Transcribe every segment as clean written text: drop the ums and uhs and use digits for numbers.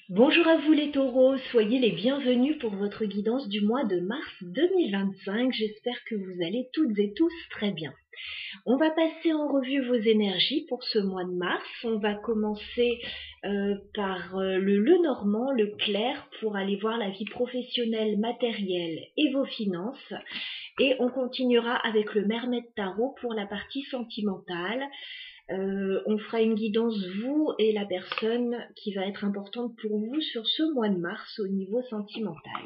Bonjour à vous les taureaux, soyez les bienvenus pour votre guidance du mois de mars 2025. J'espère que vous allez toutes et tous très bien. On va passer en revue vos énergies pour ce mois de mars. On va commencer par le Lenormand, le clair, pour aller voir la vie professionnelle, matérielle et vos finances. Et on continuera avec le Mermaid Tarot pour la partie sentimentale. On fera une guidance, vous et la personne qui va être importante pour vous sur ce mois de mars au niveau sentimental.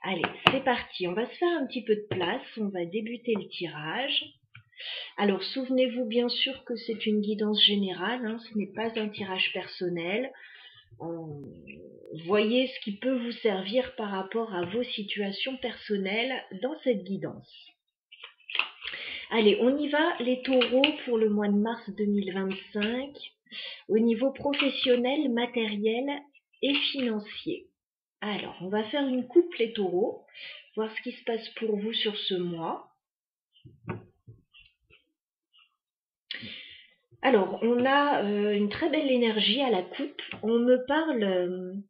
Allez, c'est parti, on va se faire un petit peu de place, on va débuter le tirage. Alors, souvenez-vous bien sûr que c'est une guidance générale, ce n'est pas un tirage personnel. Voyez ce qui peut vous servir par rapport à vos situations personnelles dans cette guidance. Allez, on y va les taureaux pour le mois de mars 2025 au niveau professionnel, matériel et financier. Alors, on va faire une coupe les taureaux, voir ce qui se passe pour vous sur ce mois. Alors, on a une très belle énergie à la coupe. On me parle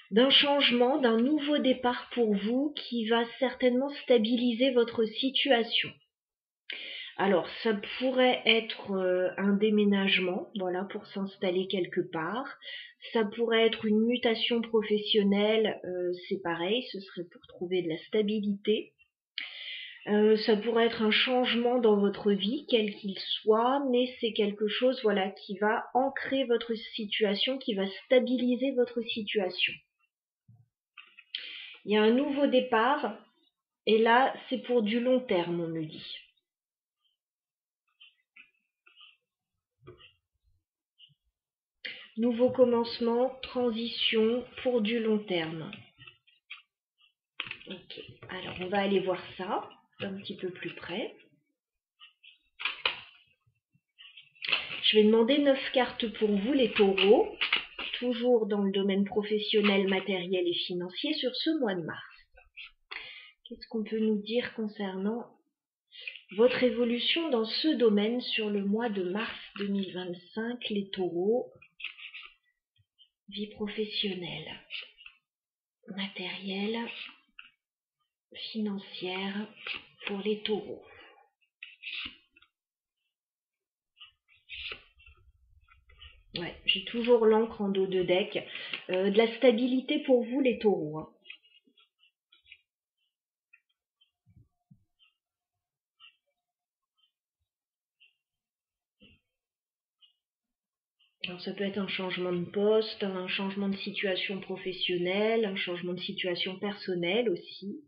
d'un changement, d'un nouveau départ pour vous qui va certainement stabiliser votre situation. Alors, ça pourrait être un déménagement, voilà, pour s'installer quelque part. Ça pourrait être une mutation professionnelle, c'est pareil, ce serait pour trouver de la stabilité. Ça pourrait être un changement dans votre vie, quel qu'il soit, mais c'est quelque chose, voilà, qui va ancrer votre situation, qui va stabiliser votre situation. Il y a un nouveau départ, et là, c'est pour du long terme, on me dit. Nouveau commencement, transition pour du long terme. Ok, alors on va aller voir ça un petit peu plus près. Je vais demander 9 cartes pour vous les taureaux, toujours dans le domaine professionnel, matériel et financier sur ce mois de mars. Qu'est-ce qu'on peut nous dire concernant votre évolution dans ce domaine sur le mois de mars 2025, les taureaux? Vie professionnelle, matérielle, financière pour les taureaux. Ouais, j'ai toujours l'encre en dos de deck. De la stabilité pour vous les taureaux. Alors ça peut être un changement de poste, un changement de situation professionnelle, un changement de situation personnelle aussi.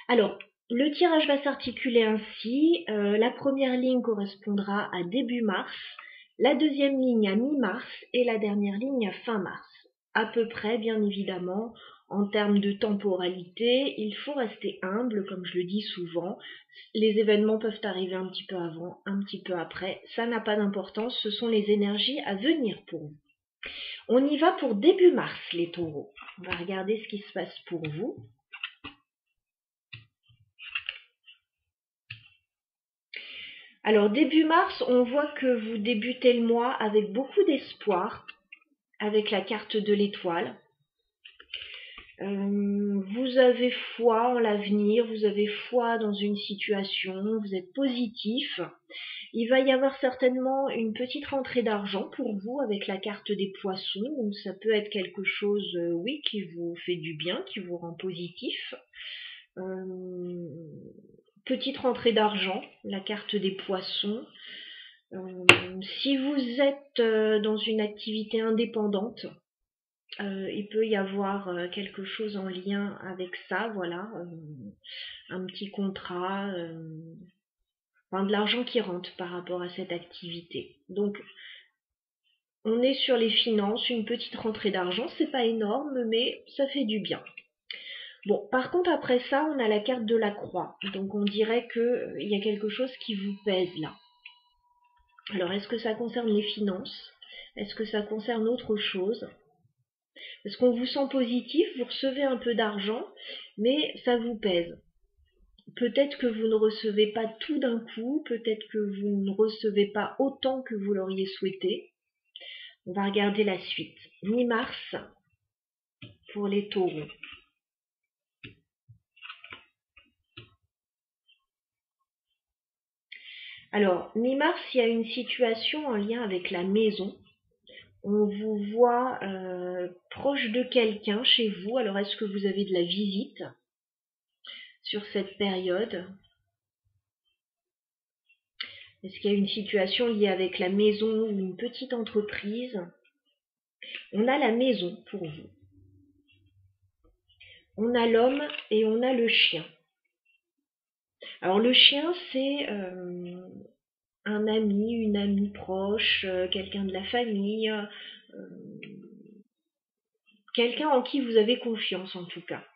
Alors, le tirage va s'articuler ainsi. La première ligne correspondra à début mars, la deuxième ligne à mi-mars et la dernière ligne à fin mars. À peu près, bien évidemment, en termes de temporalité, il faut rester humble, comme je le dis souvent. Les événements peuvent arriver un petit peu avant, un petit peu après. Ça n'a pas d'importance, ce sont les énergies à venir pour vous. On y va pour début mars, les taureaux. On va regarder ce qui se passe pour vous. Alors, début mars, on voit que vous débutez le mois avec beaucoup d'espoir, avec la carte de l'étoile. Vous avez foi en l'avenir, vous avez foi dans une situation, vous êtes positif. Il va y avoir certainement une petite rentrée d'argent pour vous avec la carte des poissons. Donc ça peut être quelque chose, oui, qui vous fait du bien, qui vous rend positif. Petite rentrée d'argent, la carte des poissons. Si vous êtes dans une activité indépendante, il peut y avoir quelque chose en lien avec ça, voilà, un petit contrat, enfin de l'argent qui rentre par rapport à cette activité. Donc, on est sur les finances, une petite rentrée d'argent, c'est pas énorme, mais ça fait du bien. Bon, par contre, après ça, on a la carte de la croix. Donc, on dirait qu'il y a quelque chose qui vous pèse là. Alors, est-ce que ça concerne les finances? Est-ce que ça concerne autre chose? Parce qu'on vous sent positif, vous recevez un peu d'argent, mais ça vous pèse. Peut-être que vous ne recevez pas tout d'un coup, peut-être que vous ne recevez pas autant que vous l'auriez souhaité. On va regarder la suite. Mi-mars, pour les taureaux. Alors, mi-mars, il y a une situation en lien avec la maison. On vous voit proche de quelqu'un chez vous. Alors, est-ce que vous avez de la visite sur cette période? Est-ce qu'il y a une situation liée avec la maison ou une petite entreprise? On a la maison pour vous. On a l'homme et on a le chien. Alors, le chien, c'est un ami, une amie proche, quelqu'un de la famille, quelqu'un en qui vous avez confiance en tout cas.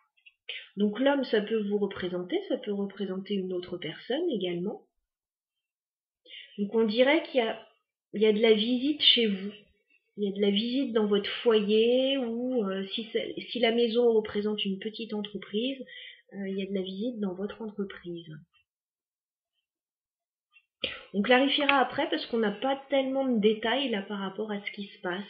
Donc l'homme, ça peut vous représenter, ça peut représenter une autre personne également. Donc on dirait qu'il y a de la visite chez vous. Il y a de la visite dans votre foyer ou si la maison représente une petite entreprise, il y a de la visite dans votre entreprise. On clarifiera après parce qu'on n'a pas tellement de détails là par rapport à ce qui se passe.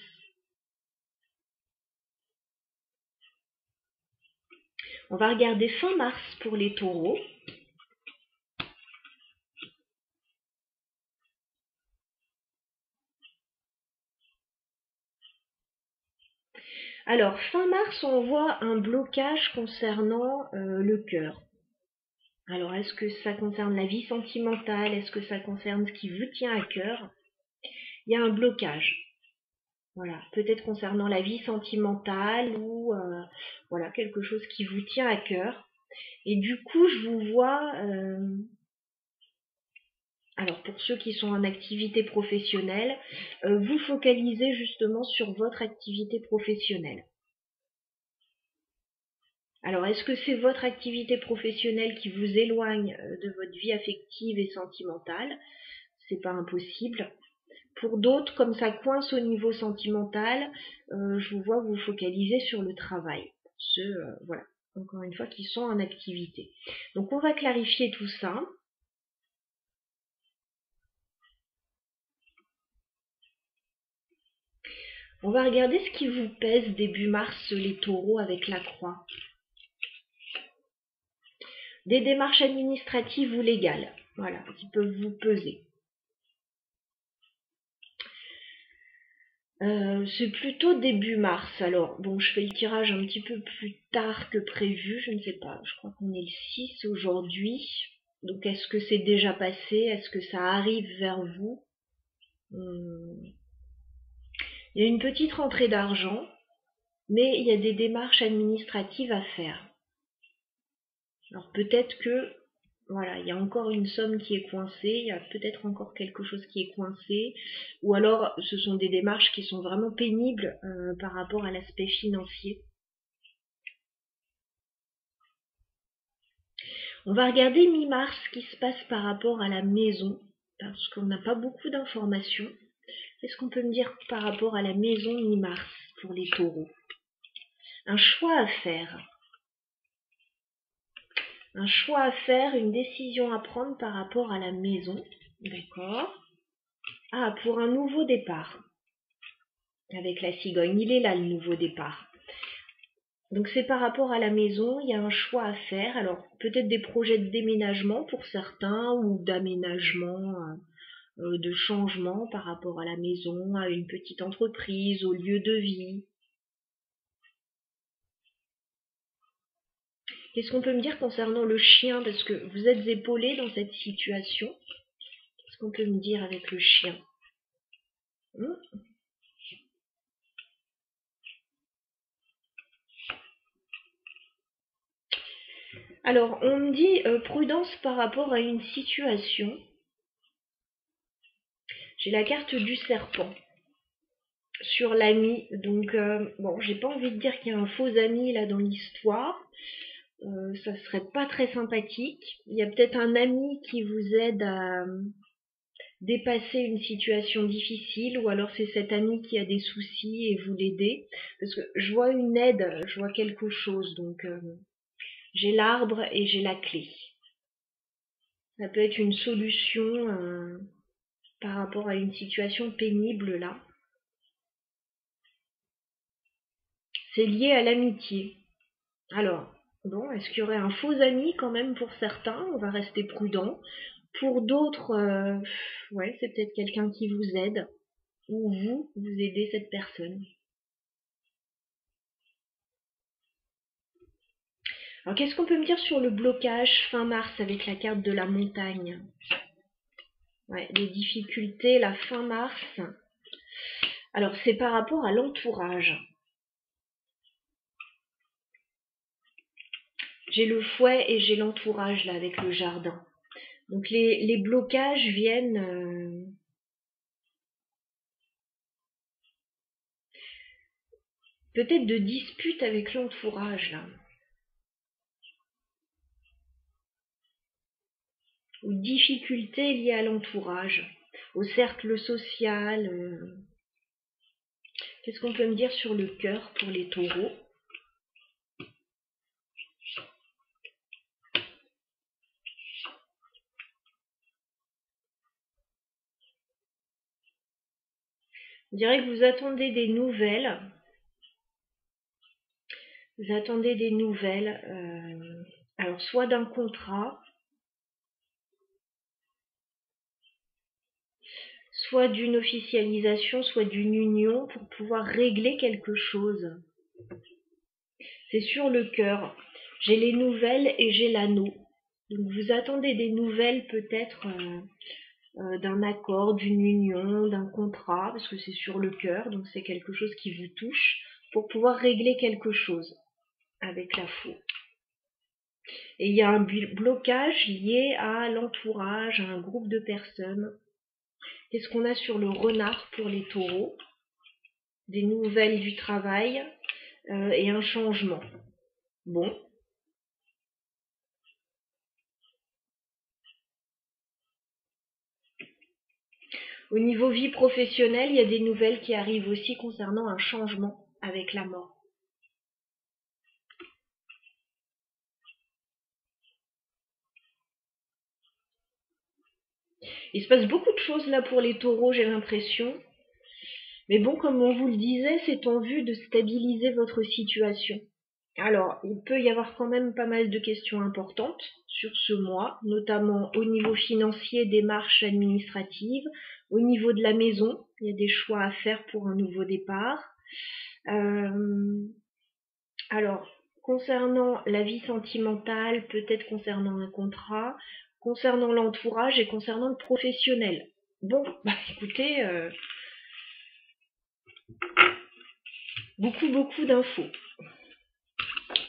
On va regarder fin mars pour les taureaux. Alors, fin mars, on voit un blocage concernant le cœur. Alors, est-ce que ça concerne la vie sentimentale? Est-ce que ça concerne ce qui vous tient à cœur? Il y a un blocage. Voilà, peut-être concernant la vie sentimentale ou voilà, quelque chose qui vous tient à cœur. Et du coup, je vous vois... alors, pour ceux qui sont en activité professionnelle, vous focalisez justement sur votre activité professionnelle. Alors, est-ce que c'est votre activité professionnelle qui vous éloigne de votre vie affective et sentimentale? C'est pas impossible. Pour d'autres, comme ça coince au niveau sentimental, je vous vois vous focaliser sur le travail. Ceux, voilà, encore une fois, qui sont en activité. Donc, on va clarifier tout ça. On va regarder ce qui vous pèse début mars, les taureaux, avec la croix. Des démarches administratives ou légales, voilà, qui peuvent vous peser. C'est plutôt début mars. Alors, bon, je fais le tirage un petit peu plus tard que prévu, je ne sais pas. Je crois qu'on est le 6 aujourd'hui. Donc, est-ce que c'est déjà passé? Est-ce que ça arrive vers vous? Il y a une petite rentrée d'argent, mais il y a des démarches administratives à faire. Alors, peut-être que voilà, il y a encore une somme qui est coincée, il y a peut-être encore quelque chose qui est coincé, ou alors ce sont des démarches qui sont vraiment pénibles par rapport à l'aspect financier. On va regarder mi-mars ce qui se passe par rapport à la maison, parce qu'on n'a pas beaucoup d'informations. Qu'est-ce qu'on peut me dire par rapport à la maison mi-mars pour les taureaux? Un choix à faire. Un choix à faire, une décision à prendre par rapport à la maison. D'accord. Ah, pour un nouveau départ. Avec la cigogne, il est là le nouveau départ. Donc c'est par rapport à la maison, il y a un choix à faire. Alors peut-être des projets de déménagement pour certains ou d'aménagement, de changement par rapport à la maison, à une petite entreprise, au lieu de vie. Qu'est-ce qu'on peut me dire concernant le chien? Parce que vous êtes épaulé dans cette situation. Qu'est-ce qu'on peut me dire avec le chien? Alors, on me dit prudence par rapport à une situation. J'ai la carte du serpent sur l'ami. Donc, bon, j'ai pas envie de dire qu'il y a un faux ami là dans l'histoire. Ça serait pas très sympathique. Il y a peut-être un ami qui vous aide à dépasser une situation difficile, ou alors c'est cet ami qui a des soucis et vous l'aidez. Parce que je vois une aide, je vois quelque chose. Donc, j'ai l'arbre et j'ai la clé. Ça peut être une solution par rapport à une situation pénible là. c'est lié à l'amitié. Alors, bon, est-ce qu'il y aurait un faux ami quand même pour certains? On va rester prudent. Pour d'autres, ouais, c'est peut-être quelqu'un qui vous aide, ou vous aidez cette personne. Alors, qu'est-ce qu'on peut me dire sur le blocage fin mars avec la carte de la montagne? Ouais, les difficultés, la fin mars. Alors, c'est par rapport à l'entourage. J'ai le fouet et j'ai l'entourage là avec le jardin. Donc les blocages viennent peut-être de disputes avec l'entourage là. Ou difficultés liées à l'entourage, au cercle social. Qu'est-ce qu'on peut me dire sur le cœur pour les taureaux? On dirait que vous attendez des nouvelles. Vous attendez des nouvelles. Alors, soit d'un contrat, soit d'une officialisation, soit d'une union pour pouvoir régler quelque chose. C'est sur le cœur. J'ai les nouvelles et j'ai l'anneau. Donc vous attendez des nouvelles peut-être d'un accord, d'une union, d'un contrat, parce que c'est sur le cœur, donc c'est quelque chose qui vous touche, pour pouvoir régler quelque chose avec la faux. Et il y a un blocage lié à l'entourage, à un groupe de personnes. Qu'est-ce qu'on a sur le renard pour les taureaux? Des nouvelles du travail et un changement. Bon. Au niveau vie professionnelle, il y a des nouvelles qui arrivent aussi concernant un changement avec la mort. Il se passe beaucoup de choses là pour les taureaux, j'ai l'impression. Mais bon, comme on vous le disait, c'est en vue de stabiliser votre situation. Alors, il peut y avoir quand même pas mal de questions importantes sur ce mois, notamment au niveau financier, démarches administratives, au niveau de la maison, il y a des choix à faire pour un nouveau départ. Alors, concernant la vie sentimentale, peut-être concernant un contrat, concernant l'entourage et concernant le professionnel. Bon, bah écoutez, beaucoup d'infos.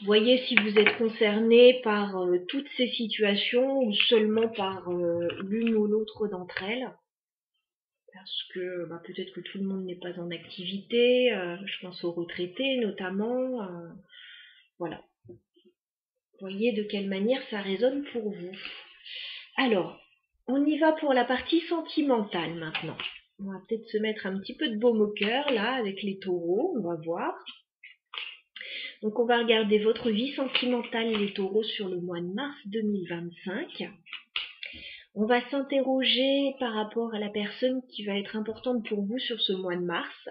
Voyez si vous êtes concerné par toutes ces situations ou seulement par l'une ou l'autre d'entre elles. Parce que bah, peut-être que tout le monde n'est pas en activité, je pense aux retraités notamment. Voilà. Voyez de quelle manière ça résonne pour vous. Alors, on y va pour la partie sentimentale maintenant. On va peut-être se mettre un petit peu de baume au cœur là avec les taureaux, on va voir. Donc on va regarder votre vie sentimentale les taureaux sur le mois de mars 2025. On va s'interroger par rapport à la personne qui va être importante pour vous sur ce mois de mars.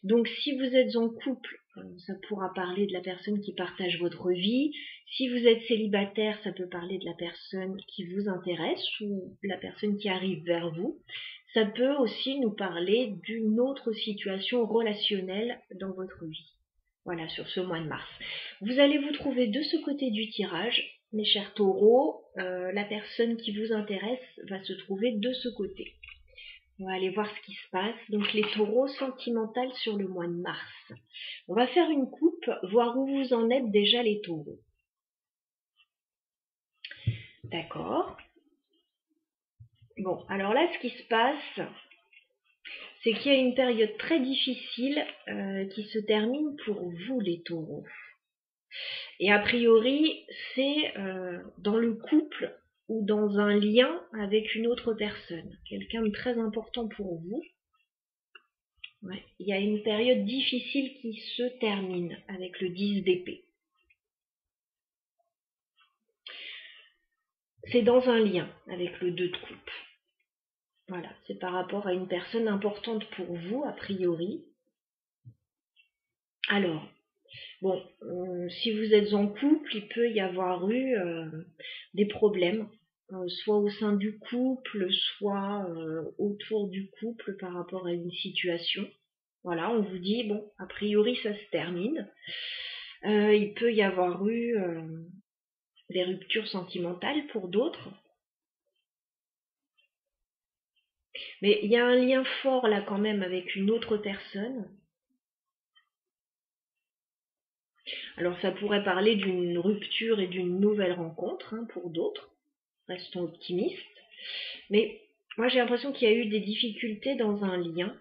Donc si vous êtes en couple, ça pourra parler de la personne qui partage votre vie. Si vous êtes célibataire, ça peut parler de la personne qui vous intéresse ou la personne qui arrive vers vous. Ça peut aussi nous parler d'une autre situation relationnelle dans votre vie. Voilà, sur ce mois de mars. Vous allez vous trouver de ce côté du tirage, mes chers taureaux. La personne qui vous intéresse va se trouver de ce côté. On va aller voir ce qui se passe. Donc les taureaux sentimentales sur le mois de mars. On va faire une coupe, voir où vous en êtes déjà les taureaux. D'accord. Bon, alors là, ce qui se passe, c'est qu'il y a une période très difficile qui se termine pour vous les taureaux. Et a priori, c'est dans le couple ou dans un lien avec une autre personne, quelqu'un de très important pour vous. Ouais. Il y a une période difficile qui se termine avec le 10 d'épée. C'est dans un lien avec le 2 de coupe. Voilà, c'est par rapport à une personne importante pour vous, a priori. Alors, Bon, si vous êtes en couple, il peut y avoir eu des problèmes, soit au sein du couple, soit autour du couple par rapport à une situation. Voilà, on vous dit, bon, a priori ça se termine. Il peut y avoir eu des ruptures sentimentales pour d'autres. Mais il y a un lien fort là quand même avec une autre personne. Alors ça pourrait parler d'une rupture et d'une nouvelle rencontre pour d'autres. Restons optimistes. Mais moi j'ai l'impression qu'il y a eu des difficultés dans un lien.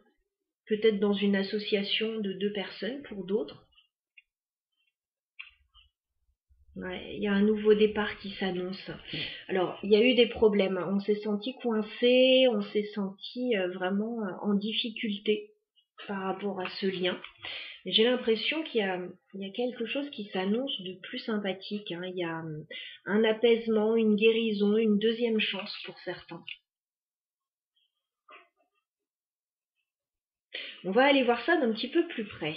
Peut-être dans une association de deux personnes pour d'autres. Ouais, il y a un nouveau départ qui s'annonce. Alors, il y a eu des problèmes. On s'est senti coincé, on s'est senti vraiment en difficulté par rapport à ce lien. Mais j'ai l'impression qu'il y a quelque chose qui s'annonce de plus sympathique. Il y a un apaisement, une guérison, une deuxième chance pour certains. On va aller voir ça d'un petit peu plus près.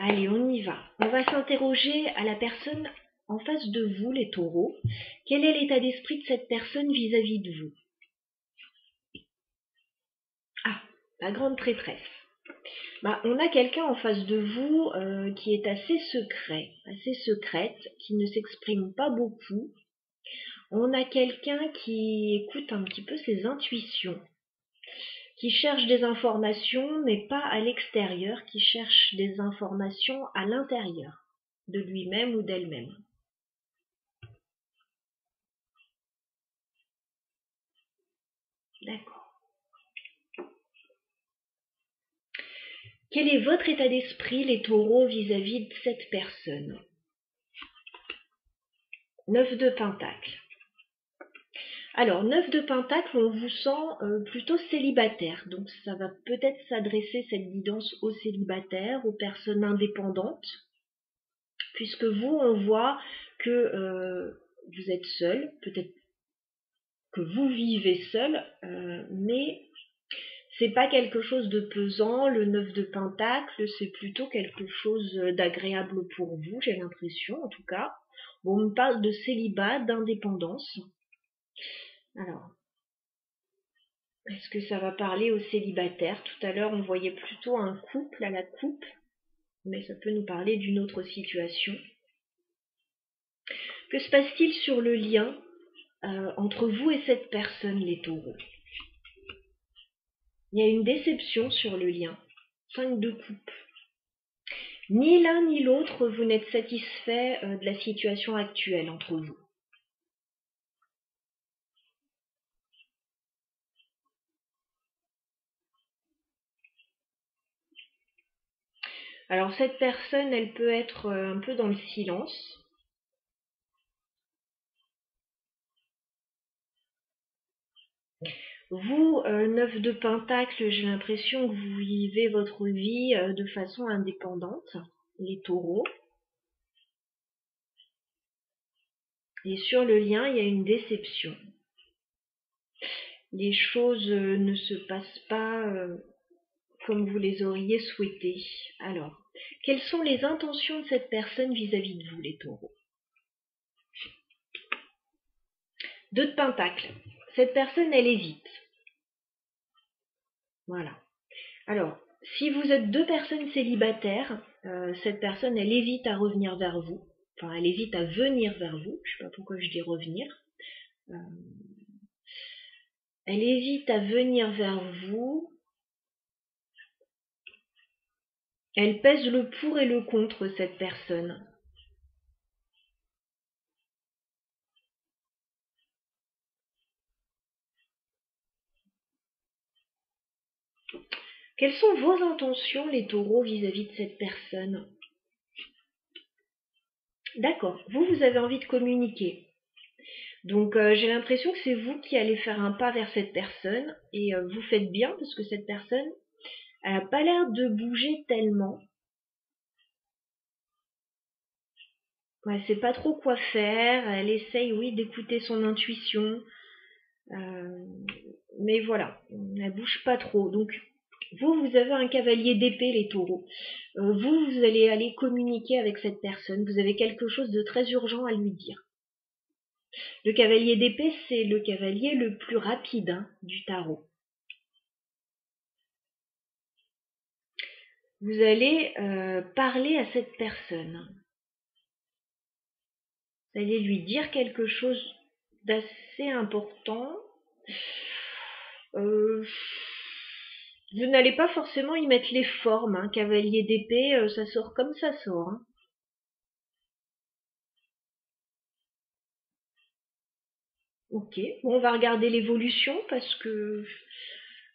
Allez, on y va. On va s'interroger à la personne en face de vous, les taureaux. Quel est l'état d'esprit de cette personne vis-à-vis de vous? Ah, la grande prêtresse. On a quelqu'un en face de vous qui est assez secret, assez secrète, qui ne s'exprime pas beaucoup. On a quelqu'un qui écoute un petit peu ses intuitions, qui cherche des informations, mais pas à l'extérieur, qui cherche des informations à l'intérieur de lui-même ou d'elle-même. D'accord. Quel est votre état d'esprit, les taureaux, vis-à-vis de cette personne? 9 de Pentacle. Alors, 9 de Pentacle, on vous sent plutôt célibataire. Donc, ça va peut-être s'adresser, cette guidance, aux célibataires, aux personnes indépendantes. Puisque vous, on voit que vous êtes seul, peut-être que vous vivez seul, mais c'est pas quelque chose de pesant. Le 9 de Pentacle, c'est plutôt quelque chose d'agréable pour vous, j'ai l'impression, en tout cas. Bon, on me parle de célibat, d'indépendance. Alors, est-ce que ça va parler aux célibataires? Tout à l'heure, on voyait plutôt un couple à la coupe, mais ça peut nous parler d'une autre situation. Que se passe-t-il sur le lien entre vous et cette personne, les taureaux? Il y a une déception sur le lien. 5 de coupe. Ni l'un ni l'autre, vous n'êtes satisfait de la situation actuelle entre vous. Alors cette personne, elle peut être un peu dans le silence. Vous, 9 de Pentacle, j'ai l'impression que vous vivez votre vie de façon indépendante, les taureaux. Et sur le lien, il y a une déception. Les choses ne se passent pas comme vous les auriez souhaitées. Alors, quelles sont les intentions de cette personne vis-à-vis de vous, les taureaux? 2 de Pentacle. Cette personne, elle hésite. Voilà. Alors, si vous êtes deux personnes célibataires, cette personne, elle hésite à revenir vers vous. Enfin, elle hésite à venir vers vous. Je ne sais pas pourquoi je dis revenir. Elle hésite à venir vers vous. Elle pèse le pour et le contre, cette personne. Quelles sont vos intentions, les taureaux, vis-à-vis de cette personne? D'accord, vous avez envie de communiquer. Donc j'ai l'impression que c'est vous qui allez faire un pas vers cette personne et vous faites bien parce que cette personne, elle n'a pas l'air de bouger tellement. Elle ne sait pas trop quoi faire, elle essaye, oui, d'écouter son intuition. mais voilà, elle bouge pas trop. Donc, vous avez un cavalier d'épée, les taureaux. Vous allez aller communiquer avec cette personne. Vous avez quelque chose de très urgent à lui dire. Le cavalier d'épée, c'est le cavalier le plus rapide du tarot. Vous allez parler à cette personne. Vous allez lui dire quelque chose d'assez important. Vous n'allez pas forcément y mettre les formes. Cavalier d'épée, ça sort comme ça sort. Ok, bon, on va regarder l'évolution parce que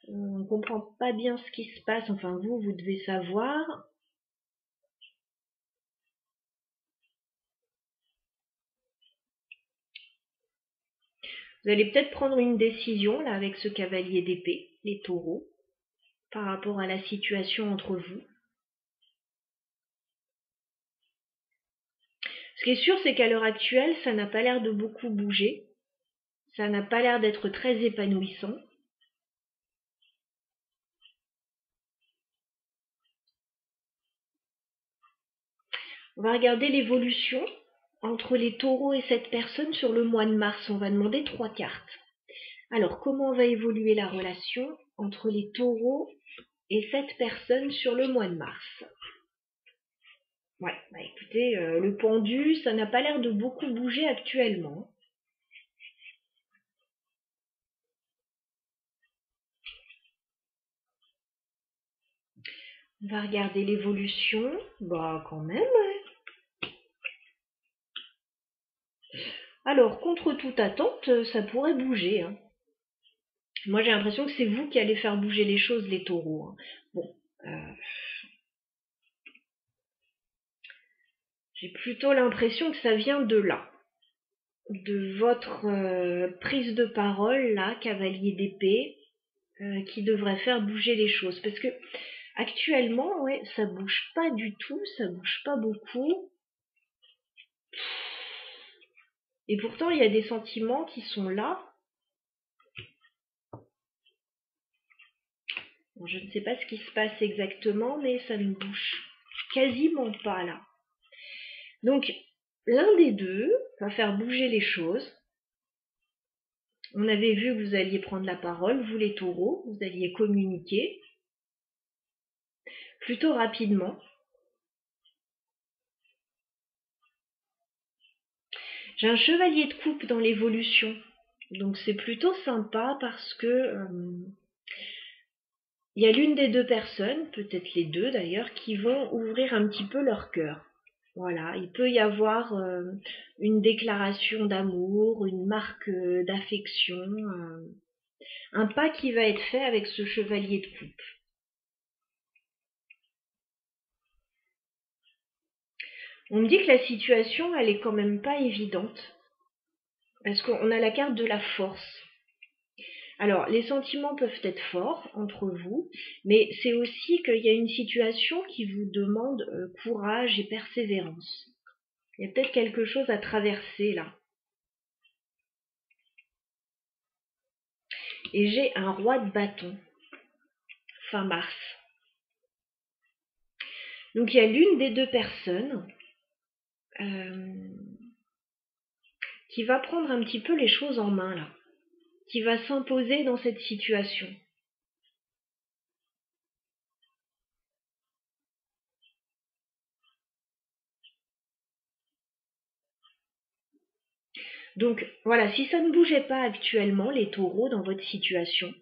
on ne comprend pas bien ce qui se passe. Enfin, vous devez savoir. Vous allez peut-être prendre une décision là avec ce cavalier d'épée, les taureaux, par rapport à la situation entre vous. Ce qui est sûr, c'est qu'à l'heure actuelle, ça n'a pas l'air de beaucoup bouger. Ça n'a pas l'air d'être très épanouissant. On va regarder l'évolution entre les taureaux et cette personne sur le mois de mars. On va demander 3 cartes. Alors, comment va évoluer la relation entre les taureaux et cette personne sur le mois de mars? Ouais, bah écoutez, le pendu, ça n'a pas l'air de beaucoup bouger actuellement. On va regarder l'évolution. Bah quand même, ouais. Alors, contre toute attente, ça pourrait bouger. Moi, j'ai l'impression que c'est vous qui allez faire bouger les choses, les taureaux. Bon, j'ai plutôt l'impression que ça vient de là. De votre prise de parole, là, cavalier d'épée, qui devrait faire bouger les choses. Parce que actuellement, ouais, ça bouge pas du tout, ça bouge pas beaucoup. Et pourtant, il y a des sentiments qui sont là. Bon, je ne sais pas ce qui se passe exactement, mais ça ne bouge quasiment pas là. Donc, l'un des deux va faire bouger les choses. On avait vu que vous alliez prendre la parole, vous les taureaux, vous alliez communiquer plutôt rapidement. J'ai un chevalier de coupe dans l'évolution, donc c'est plutôt sympa parce que il y a l'une des deux personnes, peut-être les deux d'ailleurs, qui vont ouvrir un petit peu leur cœur. Voilà, il peut y avoir une déclaration d'amour, une marque d'affection, un pas qui va être fait avec ce chevalier de coupe. On me dit que la situation, elle est quand même pas évidente. Parce qu'on a la carte de la force. Alors, les sentiments peuvent être forts entre vous, mais c'est aussi qu'il y a une situation qui vous demande courage et persévérance. Il y a peut-être quelque chose à traverser là. Et j'ai un roi de bâton, fin mars. Donc il y a l'une des deux personnes qui va prendre un petit peu les choses en main là, qui va s'imposer dans cette situation. Donc voilà, si ça ne bougeait pas actuellement, les taureaux, dans votre situation,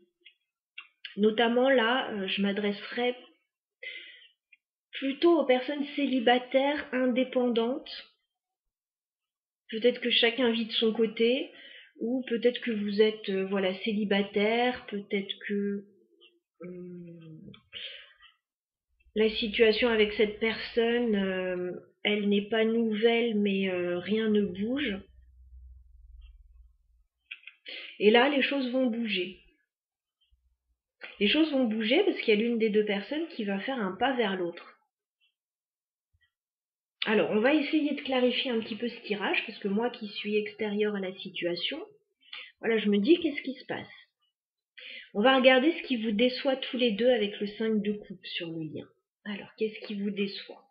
notamment là, je m'adresserais plutôt aux personnes célibataires, indépendantes. Peut-être que chacun vit de son côté, ou peut-être que vous êtes voilà, célibataire, peut-être que la situation avec cette personne, elle n'est pas nouvelle, mais rien ne bouge. Et là, les choses vont bouger. Les choses vont bouger parce qu'il y a l'une des deux personnes qui va faire un pas vers l'autre. Alors, on va essayer de clarifier un petit peu ce tirage, parce que moi qui suis extérieure à la situation, voilà, je me dis qu'est-ce qui se passe. On va regarder ce qui vous déçoit tous les deux avec le 5 de coupe sur le lien. Alors, qu'est-ce qui vous déçoit?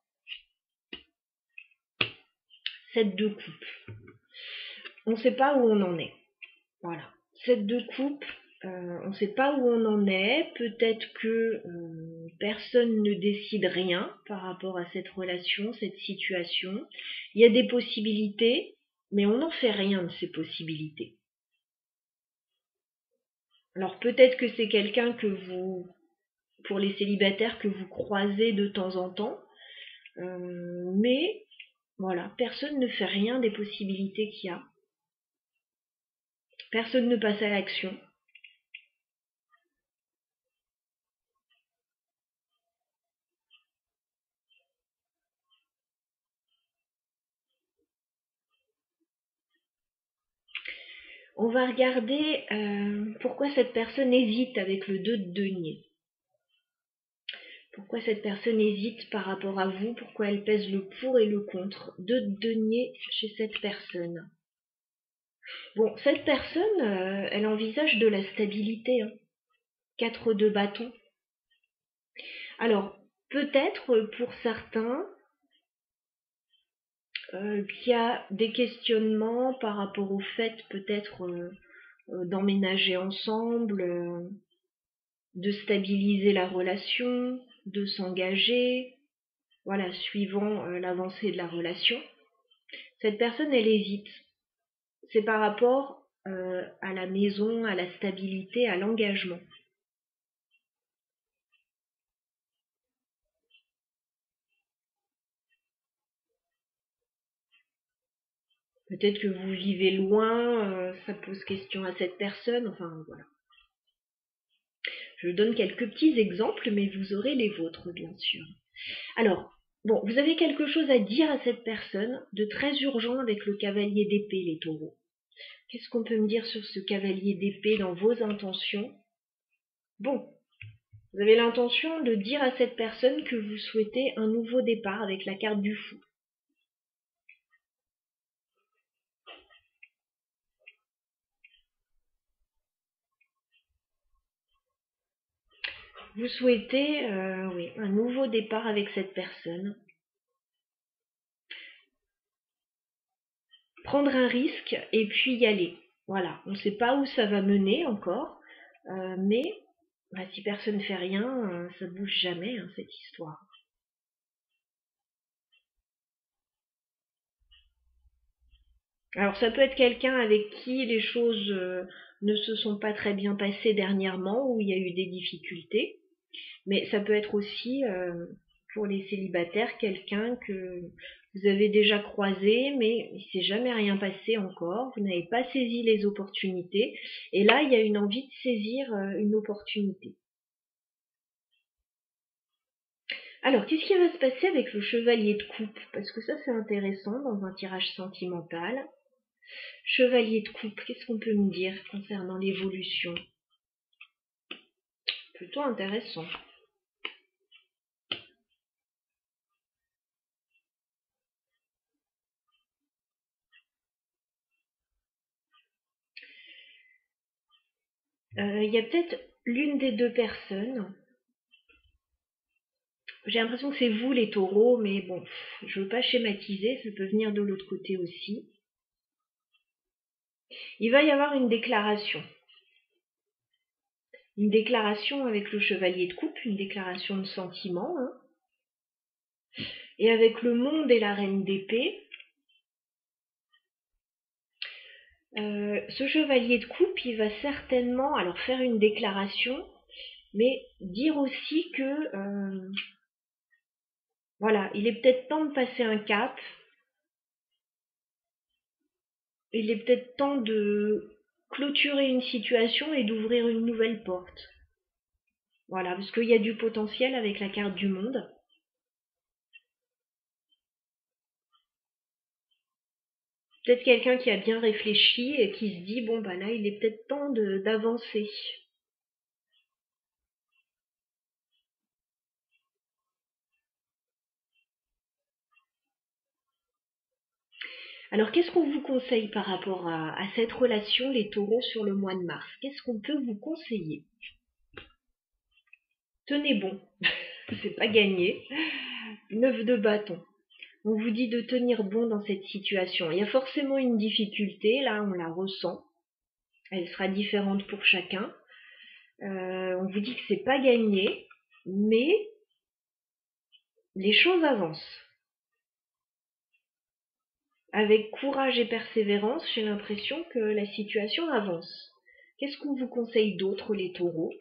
7 de coupe. On ne sait pas où on en est. Voilà. 7 de coupe, on ne sait pas où on en est. Peut-être que personne ne décide rien par rapport à cette relation, cette situation. Il y a des possibilités, mais on n'en fait rien de ces possibilités. Alors peut-être que c'est quelqu'un que vous, pour les célibataires, que vous croisez de temps en temps, mais voilà, personne ne fait rien des possibilités qu'il y a. Personne ne passe à l'action. On va regarder pourquoi cette personne hésite avec le 2 de denier. Pourquoi cette personne hésite par rapport à vous, pourquoi elle pèse le pour et le contre. 2 de denier chez cette personne. Bon, cette personne, elle envisage de la stabilité. 4 de bâton. Alors, peut-être pour certains, qu'il y a des questionnements par rapport au fait peut-être d'emménager ensemble, de stabiliser la relation, de s'engager, voilà, suivant l'avancée de la relation. Cette personne, elle hésite. C'est par rapport à la maison, à la stabilité, à l'engagement. Peut-être que vous vivez loin, ça pose question à cette personne, enfin voilà. Je donne quelques petits exemples, mais vous aurez les vôtres, bien sûr. Alors, bon, vous avez quelque chose à dire à cette personne de très urgent avec le cavalier d'épée, les taureaux. Qu'est-ce qu'on peut me dire sur ce cavalier d'épée dans vos intentions? Bon, vous avez l'intention de dire à cette personne que vous souhaitez un nouveau départ avec la carte du fou. Vous souhaitez oui, un nouveau départ avec cette personne. Prendre un risque et puis y aller. Voilà, on ne sait pas où ça va mener encore, mais bah, si personne ne fait rien, ça ne bouge jamais, cette histoire. Alors ça peut être quelqu'un avec qui les choses ne se sont pas très bien passées dernièrement, où il y a eu des difficultés, mais ça peut être aussi pour les célibataires quelqu'un que vous avez déjà croisé, mais il ne s'est jamais rien passé encore, vous n'avez pas saisi les opportunités, et là il y a une envie de saisir une opportunité. Alors, qu'est-ce qui va se passer avec le chevalier de coupe? Parce que ça c'est intéressant dans un tirage sentimental. Chevalier de coupe, qu'est-ce qu'on peut me dire concernant l'évolution? Plutôt intéressant. Il y a peut-être l'une des deux personnes. J'ai l'impression que c'est vous les taureaux, mais bon, je veux pas schématiser, ça peut venir de l'autre côté aussi. Il va y avoir une déclaration. Une déclaration avec le chevalier de coupe, une déclaration de sentiment. Et avec le monde et la reine d'épée, ce chevalier de coupe, il va certainement alors faire une déclaration, mais dire aussi que voilà, il est peut-être temps de passer un cap. Il est peut-être temps de clôturer une situation et d'ouvrir une nouvelle porte. Voilà, parce qu'il y a du potentiel avec la carte du monde. Peut-être quelqu'un qui a bien réfléchi et qui se dit, bon bah là, il est peut-être temps d'avancer. Alors, qu'est-ce qu'on vous conseille par rapport à cette relation, les taureaux, sur le mois de mars? Qu'est-ce qu'on peut vous conseiller? Tenez bon, c'est pas gagné. 9 de bâton. On vous dit de tenir bon dans cette situation. Il y a forcément une difficulté, là, on la ressent. Elle sera différente pour chacun. On vous dit que c'est pas gagné, mais les choses avancent. Avec courage et persévérance, j'ai l'impression que la situation avance. Qu'est-ce qu'on vous conseille d'autre, les taureaux?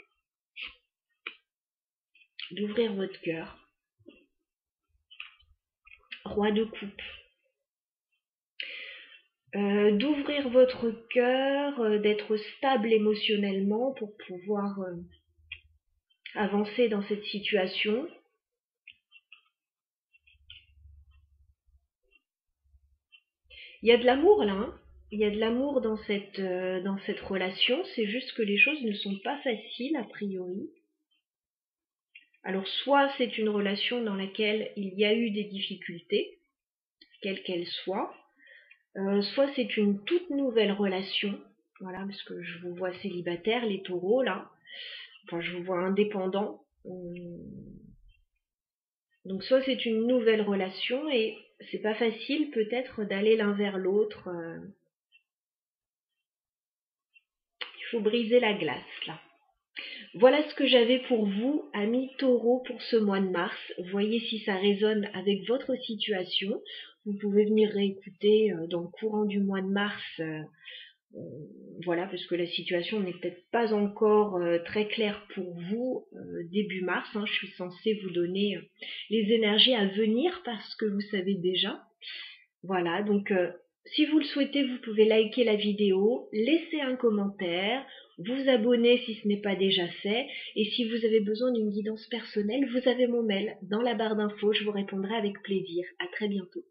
D'ouvrir votre cœur. Roi de coupe. D'ouvrir votre cœur, d'être stable émotionnellement pour pouvoir avancer dans cette situation. Il y a de l'amour là, hein. Il y a de l'amour dans cette relation, c'est juste que les choses ne sont pas faciles a priori. Alors soit c'est une relation dans laquelle il y a eu des difficultés, quelles qu'elles soient, soit c'est une toute nouvelle relation, voilà, parce que je vous vois célibataire, les taureaux là, enfin je vous vois indépendant, donc soit c'est une nouvelle relation et c'est pas facile peut-être d'aller l'un vers l'autre, il faut briser la glace là. Voilà ce que j'avais pour vous, amis taureaux, pour ce mois de mars. Voyez si ça résonne avec votre situation. Vous pouvez venir réécouter dans le courant du mois de mars, voilà, parce que la situation n'est peut-être pas encore très claire pour vous début mars. Hein, je suis censée vous donner les énergies à venir parce que vous savez déjà. Voilà, donc si vous le souhaitez, vous pouvez liker la vidéo, laisser un commentaire, vous abonner si ce n'est pas déjà fait, et si vous avez besoin d'une guidance personnelle, vous avez mon mail dans la barre d'infos, je vous répondrai avec plaisir. À très bientôt.